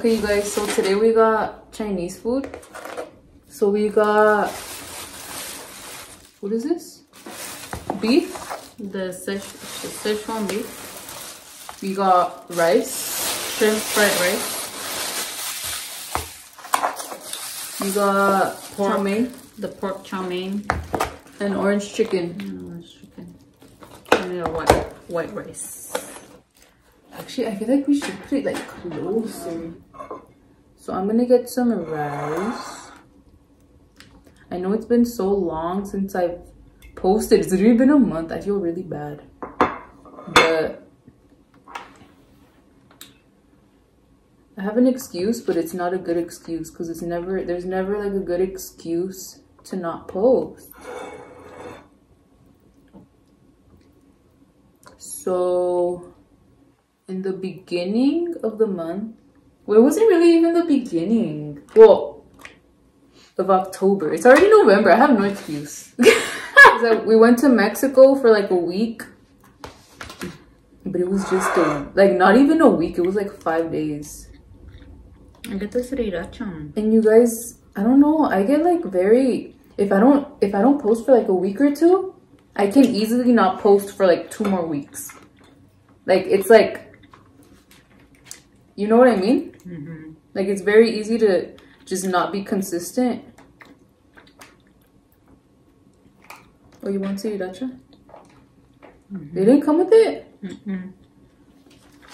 Okay, you guys, so today we got Chinese food. So we got, what is this? Beef, the Szechuan beef. We got rice, shrimp fried rice. We got chow mein, the pork chow mein, and orange chicken. Orange chicken. And a white rice. Actually, I feel like we should put it like closer. So I'm gonna get some rice. I know it's been so long since I've posted. It's literally been a month. I feel really bad. But I have an excuse, but it's not a good excuse because there's never like a good excuse to not post. So in the beginning of the month, well, it wasn't really even the beginning. Well, of October. It's already November. I have no excuse. We went to Mexico for like a week. But it was just like not even a week. It was like 5 days. I get the sriracha. And you guys, I don't know. I get like very, if I don't post for like a week or two, I can easily not post for like 2 more weeks. Like it's like, you know what I mean? Mm-hmm. Like it's very easy to just not be consistent. Oh, you want sriracha? Mm-hmm. They didn't come with it? Mm-mm.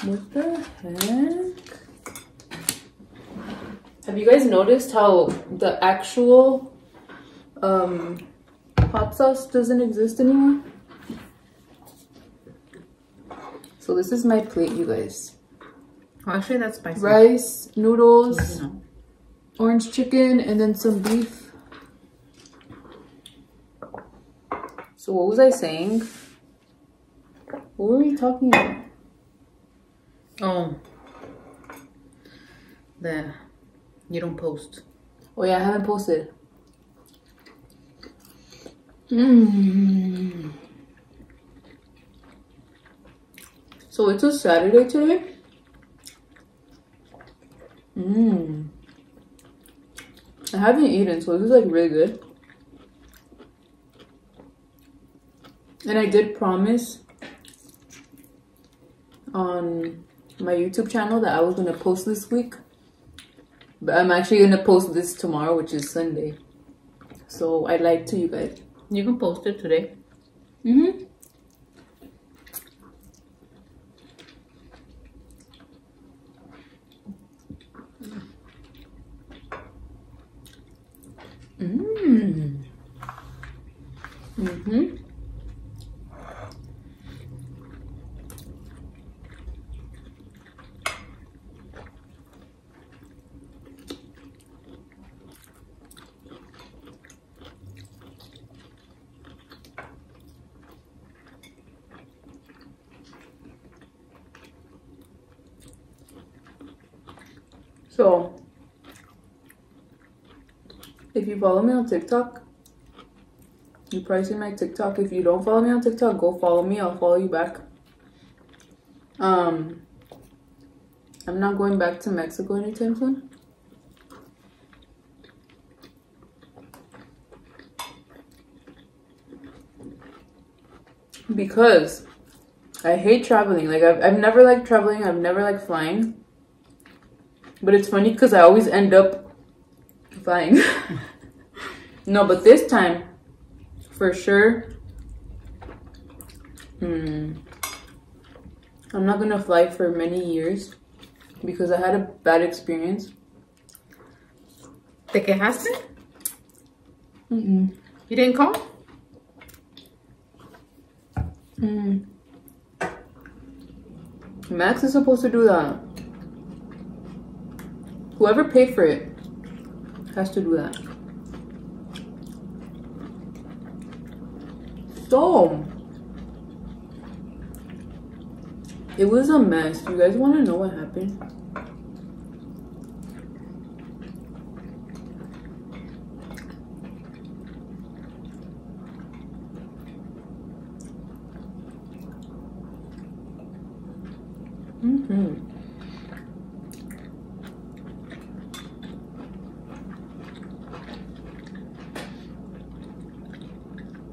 What the heck? Have you guys noticed how the actual hot sauce doesn't exist anymore? So this is my plate, you guys. Oh, actually, that's spicy. Rice, noodles, orange chicken, and then some beef. So what was I saying? What were we talking about? Oh, you don't post. Oh yeah, I haven't posted. So it's a Saturday today. I haven't eaten, so this is like really good. And I did promise on my YouTube channel that I was gonna post this week. But I'm actually gonna post this tomorrow, which is Sunday. So I lied to you guys. You can post it today. So if you follow me on TikTok, you probably see my TikTok. If you don't follow me on TikTok, go follow me. I'll follow you back. I'm not going back to Mexico anytime soon. Because I hate traveling. Like I've never liked traveling. I've never liked flying. But it's funny because I always end up flying. No, but this time, for sure, I'm not gonna fly for many years because I had a bad experience. ¿Te quejaste? You didn't call? Max is supposed to do that. Whoever paid for it has to do that. So, it was a mess. You guys want to know what happened?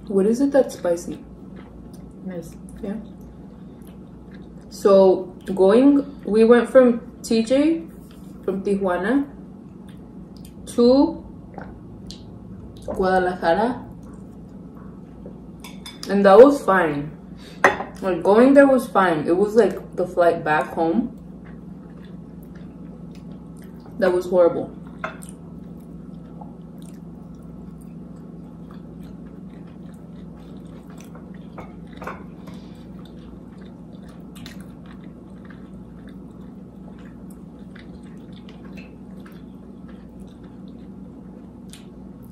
What is it that's spicy? Yes. Yeah. So we went from TJ, from Tijuana to Guadalajara, and that was fine. Like, going there was fine. It was like the flight back home that was horrible.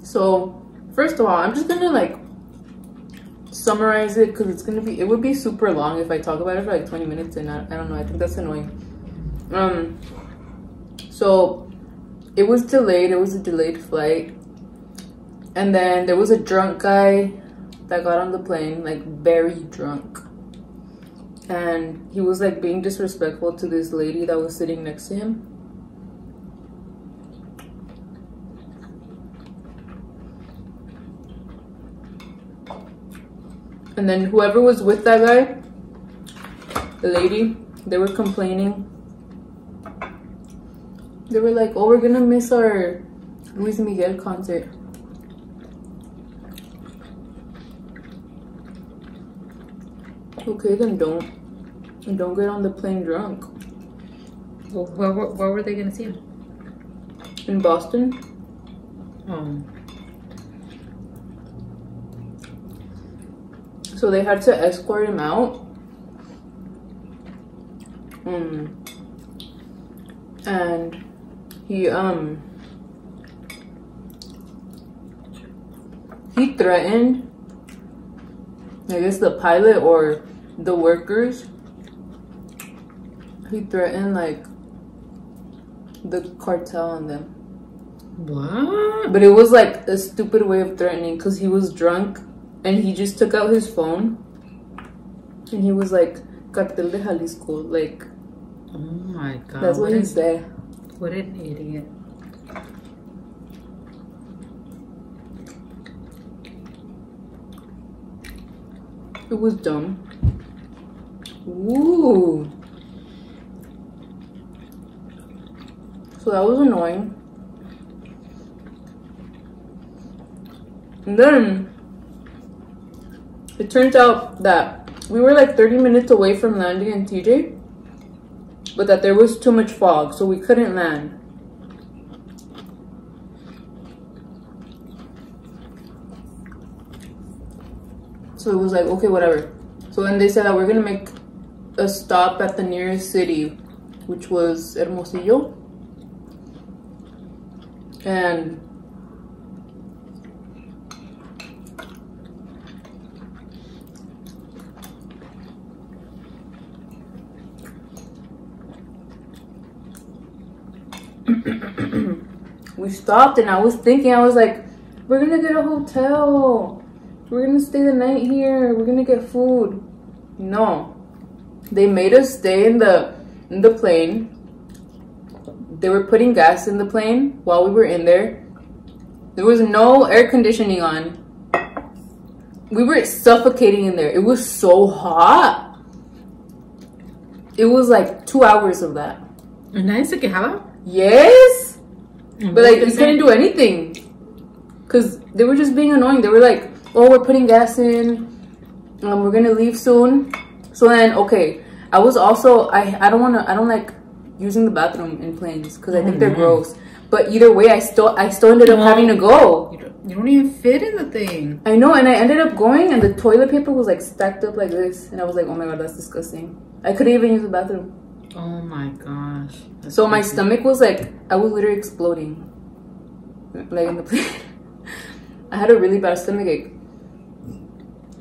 So, first of all, I'm just gonna like summarize it because it would be super long if I talk about it for like 20 minutes, and I don't know, I think that's annoying. So it was delayed. It was a delayed flight, and then there was a drunk guy that got on the plane, like very drunk, and he was like being disrespectful to this lady that was sitting next to him. And then whoever was with that guy, the lady, they were complaining. They were like, oh, we're gonna miss our Luis Miguel concert. Okay, then don't get on the plane drunk. Well, where were they gonna see him? In Boston. So they had to escort him out. And he threatened, I guess, the pilot or the workers. He threatened like the cartel on them. What? But it was like a stupid way of threatening because he was drunk. And he just took out his phone and he was like, Cartel de Jalisco. Like, oh my god. That's what he said. What an idiot. It was dumb. Ooh. So that was annoying. And then it turns out that we were like 30 minutes away from landing in TJ, but that there was too much fog, so we couldn't land. So it was like, okay, whatever. So then they said that we're gonna make a stop at the nearest city, which was Hermosillo. And we stopped, and I was thinking, I was like, we're gonna get a hotel, we're gonna stay the night here, we're gonna get food. No, they made us stay in the plane. They were putting gas in the plane while we were in there. There was no air conditioning on. We were suffocating in there. It was so hot. It was like 2 hours of that. ¿Nadie se quejaba? Yes, but like we couldn't do anything because they were just being annoying. They were like, oh, we're putting gas in, we're gonna leave soon. So then, okay, I was also, I don't like using the bathroom in planes because I think they're gross. But either way, I still ended up having to go. You don't even fit in the thing. I know, and I ended up going, and the toilet paper was like stacked up like this, and I was like, oh my god, that's disgusting. I couldn't even use the bathroom. Oh my gosh. So my stomach was like, I was literally exploding, like in the plane. I had a really bad stomach ache.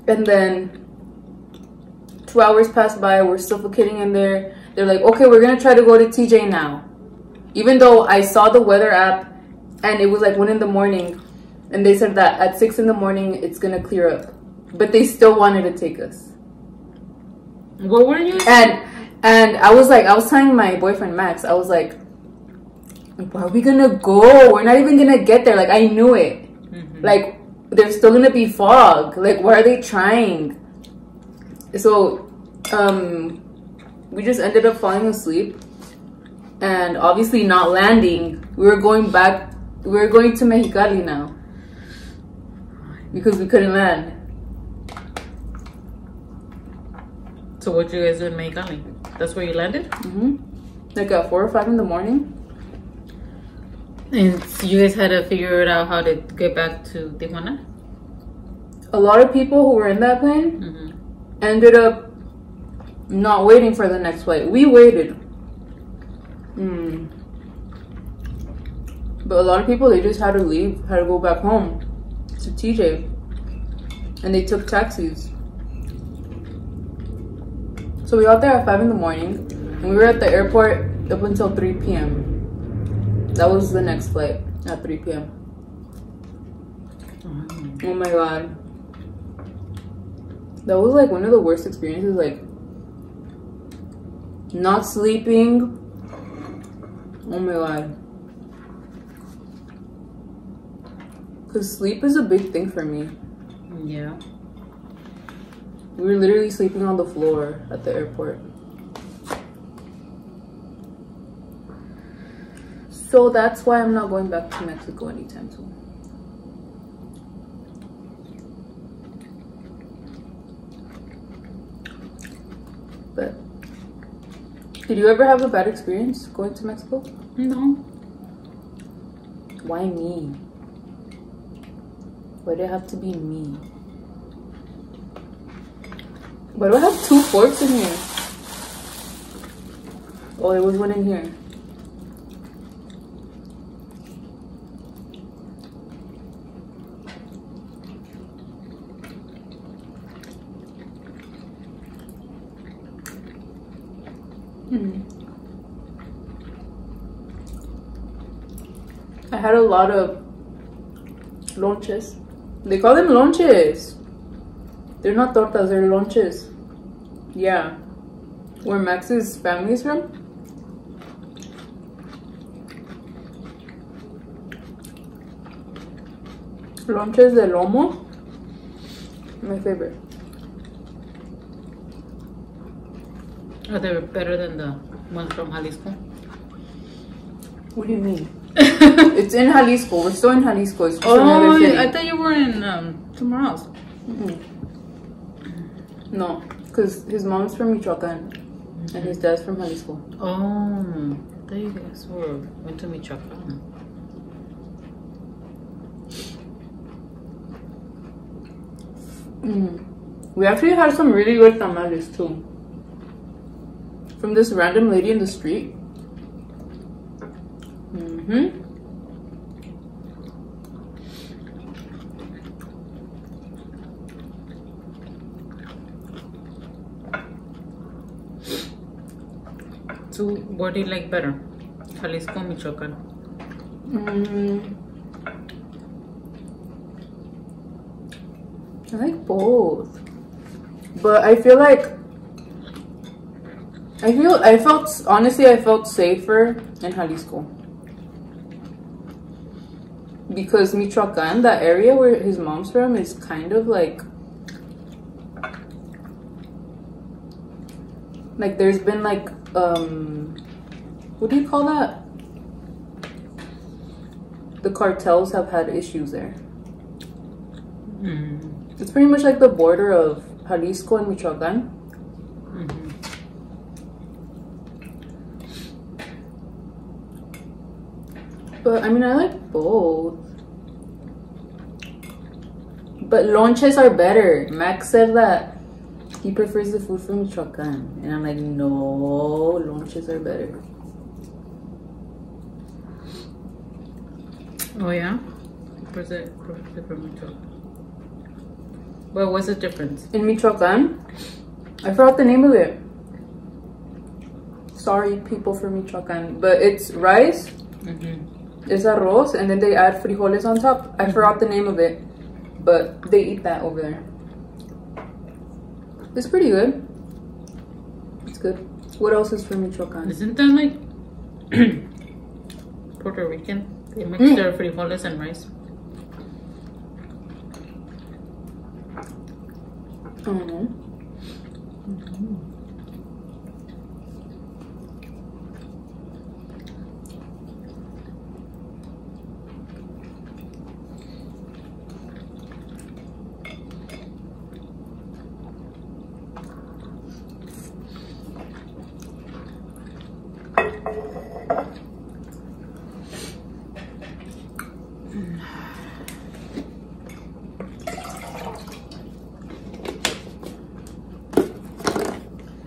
And then 2 hours passed by, we're suffocating in there. They're like, okay, we're gonna try to go to TJ now. Even though I saw the weather app and it was like 1 in the morning, and they said that at 6 in the morning it's gonna clear up, but they still wanted to take us. What were you? And I was telling my boyfriend Max, I was like, where are we gonna go? We're not even gonna get there. Like, I knew it. Like, there's still gonna be fog. Like, why are they trying? So, we just ended up falling asleep and obviously not landing. We were going back. We were going to Mexicali now because we couldn't land. So what you guys do in Mexicali? That's where you landed? Like at 4 or 5 in the morning. And so you guys had to figure it out how to get back to Tijuana? A lot of people who were in that plane ended up not waiting for the next flight. We waited. But a lot of people, they just had to leave, had to go back home to TJ. And they took taxis. So we got there at 5 in the morning. And we were at the airport up until 3 p.m. That was the next flight at 3 p.m. Oh my god. That was like one of the worst experiences, like not sleeping. Oh my god. Because sleep is a big thing for me. Yeah. We were literally sleeping on the floor at the airport. So that's why I'm not going back to Mexico anytime soon. But did you ever have a bad experience going to Mexico? No. Why me? Why did it have to be me? Why do I have 2 forks in here? Oh, there was one in here. I had a lot of lonches. They call them lonches. They're not tortas, they're lonches. Yeah. Where Max's family is from. Lonches de lomo. My favorite. Are they better than the ones from Jalisco? What do you mean? It's in Jalisco. We're still in Jalisco. It's just another city. I thought you were in somewhere else. No, because his mom's from Michoacan and his dad's from Jalisco. Oh, I thought you guys went to Michoacan. We actually had some really good tamales too. From this random lady in the street. So, what do you like better? Jalisco or Michoacan? I like both. But I feel like I felt safer in Jalisco. Because Michoacan, that area where his mom's from, is kind of like there's been like what do you call that? The cartels have had issues there. It's pretty much like the border of Jalisco and Michoacan. But I mean, I like both. But lonches are better. Max said that he prefers the food from Michoacan. And I'm like, no, lonches are better. Oh yeah? He prefers it from Michoacan. Well, what's the difference? In Michoacan, I forgot the name of it. Sorry, people from Michoacan. But it's rice. It's arroz, and then they add frijoles on top. I forgot the name of it, but they eat that over there. It's pretty good. It's good. What else is from Michoacan? Isn't that like Puerto Rican? They mix their frijoles and rice. I don't know.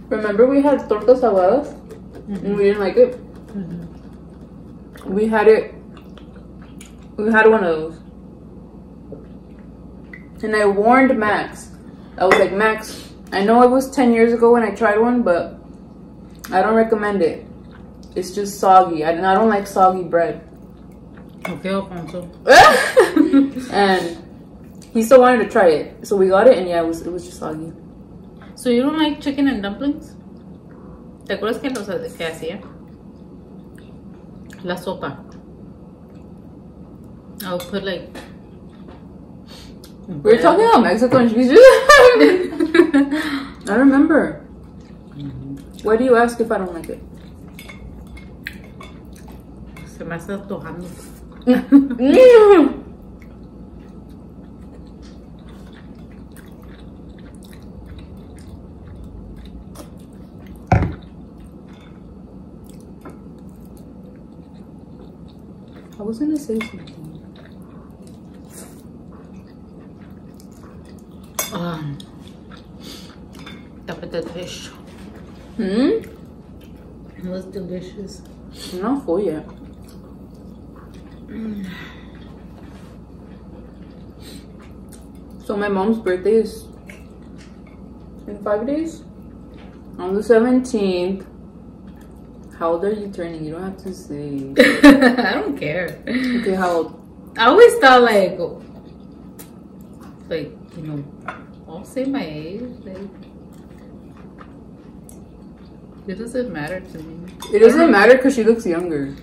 Remember we had tortas ahogadas and we didn't like it? We had one of those. And I warned Max. I was like, Max, I know it was 10 years ago when I tried one, but I don't recommend it. It's just soggy. I don't like soggy bread. Okay, Alfonso. And he still wanted to try it. So we got it and yeah, it was just soggy. So you don't like chicken and dumplings? ¿Te acuerdas que que hacía? La sopa. I'll put like... We're talking about Mexico and she's just... I remember. Why do you ask if I don't like it? Se me está antojando. I was gonna say something. That was delicious. It was delicious. I'm not full yet. So my mom's birthday is in 5 days? On the 17th. How old are you turning? You don't have to say. I don't care. Okay, how old? I always thought like, you know, I'll say my age. Like, it doesn't matter to me. It doesn't matter because she looks younger.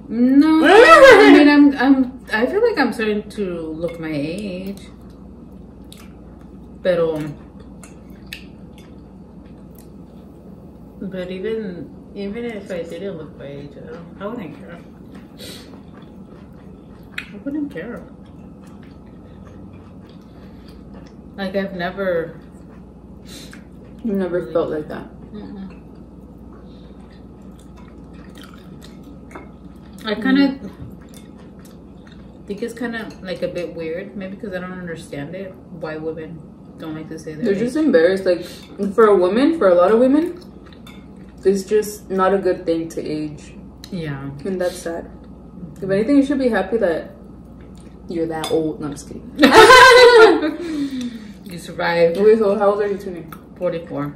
No, I mean, I feel like I'm starting to look my age. But even if I didn't look my age, I wouldn't care. I wouldn't care. Like I've never. You never really felt like that. I kind of think it's kind of like a bit weird, maybe because I don't understand it. Why women don't like to say that. They're just embarrassed. Like for a woman, for a lot of women, it's just not a good thing to age. Yeah, and that's sad. If anything, you should be happy that you're that old. No, I'm just kidding. You survived. Wait, so how old are you turning? 44.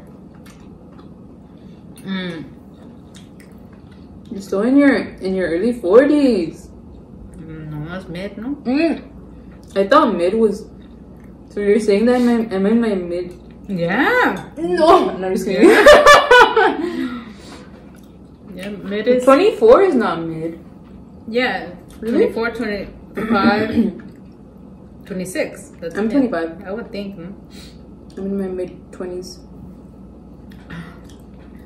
You're still in your early 40s. No, that's mid, no? I thought mid was. So you're saying that I'm in my mid? Yeah. No, I'm just kidding. Yeah, mid is. 24 is not mid. Yeah, Really? 24, 25, 26. That's I'm mid. 25. I would think. No? I'm in my mid 20s.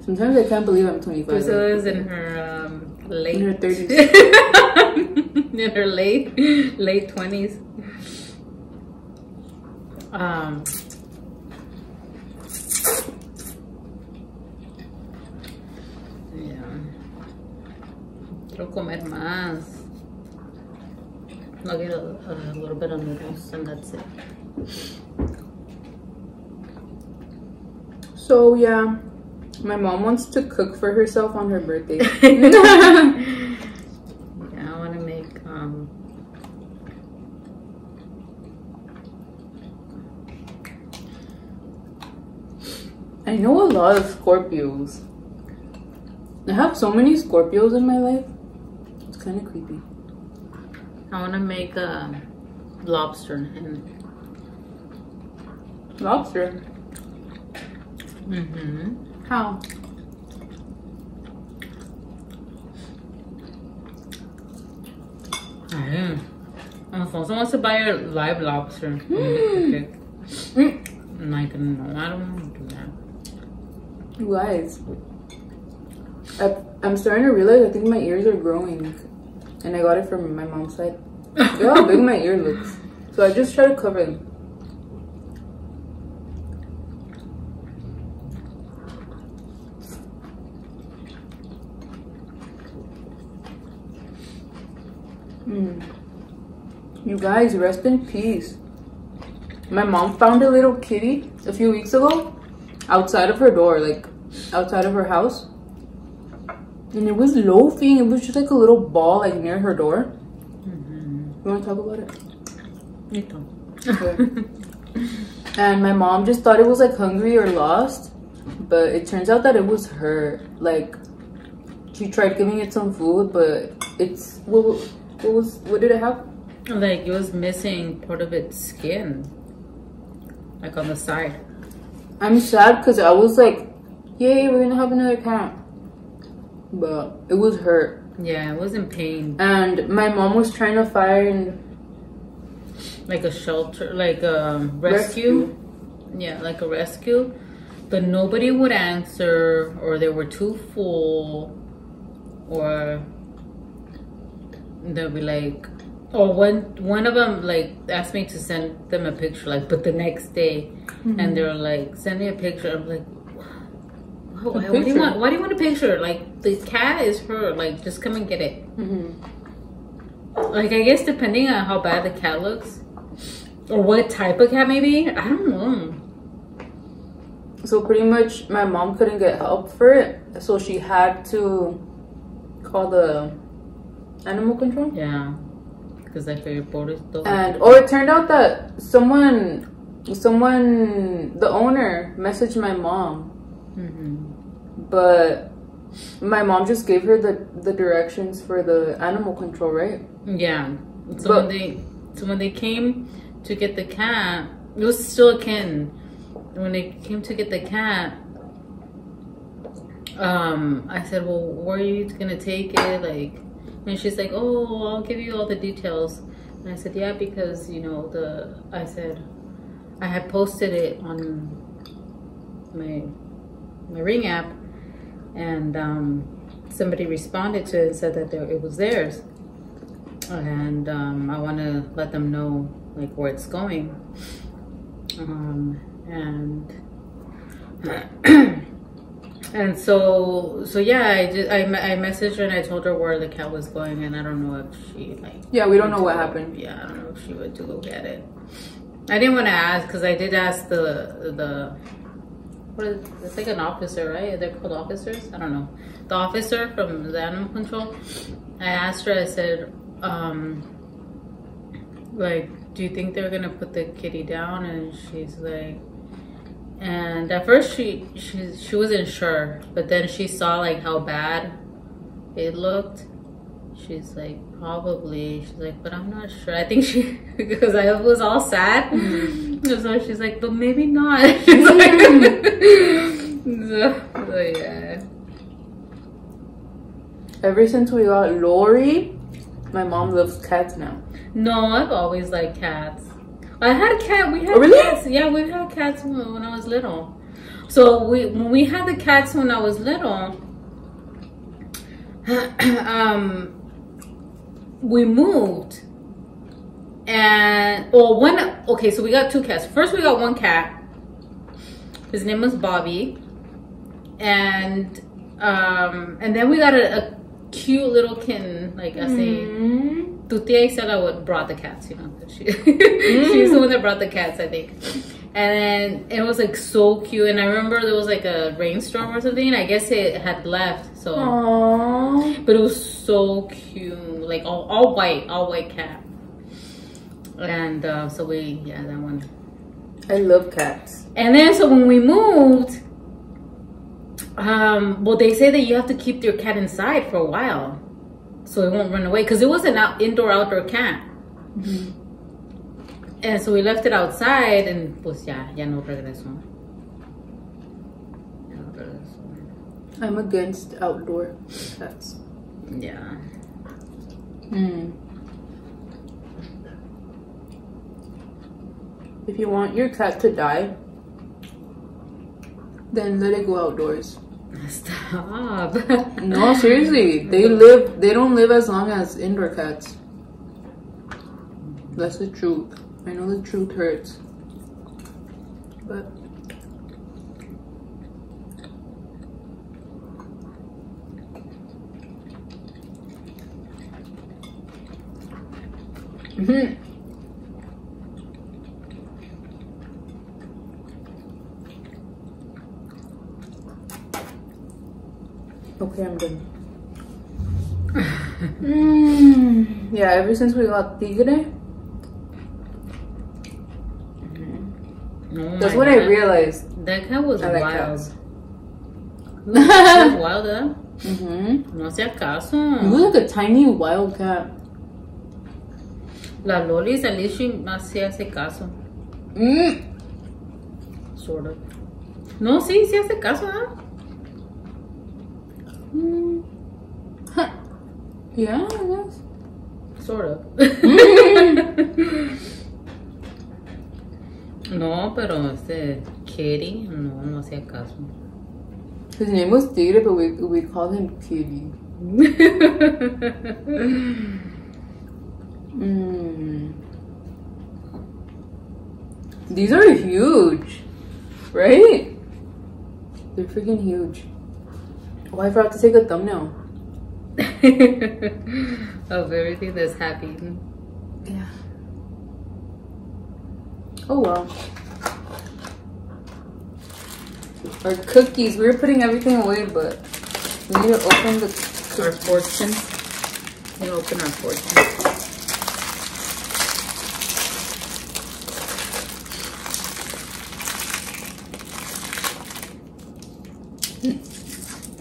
Sometimes I can't believe I'm 25. Priscilla's in her late. In her 30s. In her late 20s. Yeah. Quiero comer más. I'll get a little bit of noodles and that's it. So yeah, my mom wants to cook for herself on her birthday. Yeah, I want to make I know a lot of Scorpios. I have so many Scorpios in my life. It's kind of creepy. I want to make lobster and Lobster? How? Alfonso wants to buy a live lobster. like, no, I don't want to do that. You guys, I'm starting to realize I think my ears are growing, and I got it from my mom's side. Look how big my ear looks. So I just try to cover them. You guys, rest in peace. My mom found a little kitty a few weeks ago outside of her door, like outside of her house. And it was loafing. It was just like a little ball like near her door. You want to talk about it? Okay. And my mom just thought it was like hungry or lost. But it turns out that it was her. Like, she tried giving it some food, but it's... What did it have? Like, it was missing part of its skin. Like, on the side. I'm sad because I was like, yay, we're gonna have another cat. But it was hurt. Yeah, it was in pain. And my mom was trying to find... like a shelter, like a rescue. Yeah, like a rescue. But nobody would answer, or they were too full, or they'll be like, or one of them like asked me to send them a picture, like, but the next day, and they're like, send me a picture. I'm like, why do you want a picture? Like, the cat is her. Like, just come and get it. Like, I guess depending on how bad the cat looks, or what type of cat, maybe, I don't know. So pretty much my mom couldn't get help for it, so she had to call the animal control. Yeah, because I figured borders don't. And it turned out that someone, the owner, messaged my mom, but my mom just gave her the directions for the animal control, right? Yeah. So when they came to get the cat, it was still a kitten. When they came to get the cat, I said, well, where are you gonna take it? Like, and she's like, oh, I'll give you all the details. And I said, yeah, because, you know, I said, I had posted it on my Ring app, and somebody responded to it and said that it was theirs. And I want to let them know, like, where it's going. And so yeah, I messaged her and I told her where the cat was going, and I don't know if she we don't know what happened. Yeah, I don't know if she went to go get it. I didn't want to ask, because I did ask the what is it's like an officer, right? They're called officers. I don't know, the officer from the animal control. I asked her. I said, like, do you think they're gonna put the kitty down? And she's like, and at first she wasn't sure, but then she saw like how bad it looked. She's like, probably. She's like, but I'm not sure. I think she, because I was all sad. So she's like, but maybe not. She's like, so yeah. Ever since we got Lori, my mom loves cats now. No, I've always liked cats. I had a cat. We had cats. Yeah, we've had cats when I was little. So when we had the cats when I was little, we moved, and okay, so we got two cats. First, we got one cat. His name was Bobby, and then we got a cute little kitten, like I say. Tu tia Isela brought the cats, you know. She's the one that brought the cats, I think. And then it was like so cute. And I remember there was like a rainstorm or something, and I guess it had left. So, aww. But it was so cute, like all white cat. And so that one. I love cats. And then so when we moved, well, they say that you have to keep your cat inside for a while, so it won't run away, because it was an indoor-outdoor cat. And so we left it outside, and pues ya no regresó. I'm against outdoor cats. Yeah. If you want your cat to die, Then let it go outdoors. Stop. No, seriously. They don't live as long as indoor cats. That's the truth. I know the truth hurts. But okay, I'm done. Yeah, ever since we got Tigre, that's what I realized. That cat was I like wild. cats. It was wild, huh? No hacía It caso. was like a tiny wild cat. La Loli salí y hacía ese caso. Sort of. No, sí hace caso, ¿ah? Yeah, I guess. Sort of. No, pero Kitty, no hacía caso. His name was Tigre, but we called him Kitty. These are huge, right? They're freaking huge. Oh, I forgot to take a thumbnail. Of everything that's happening. Yeah. Oh well. Our cookies. We were putting everything away, but we need to open Our fortune. We open our fortune.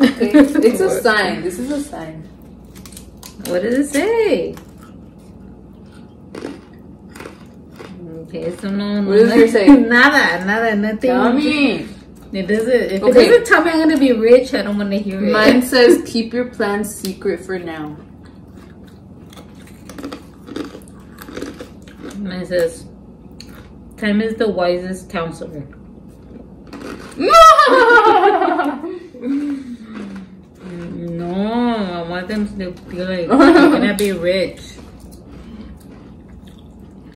Okay, it's a sign. This is a sign. What does it say? Okay, so no. What does it say? Nada, nothing. Tell me. It doesn't. If it doesn't tell me I'm gonna be rich, I don't want to hear it. Mine says, "Keep your plans secret for now." Mine says, "Time is the wisest counselor." No, I want them to be like, you're gonna be rich.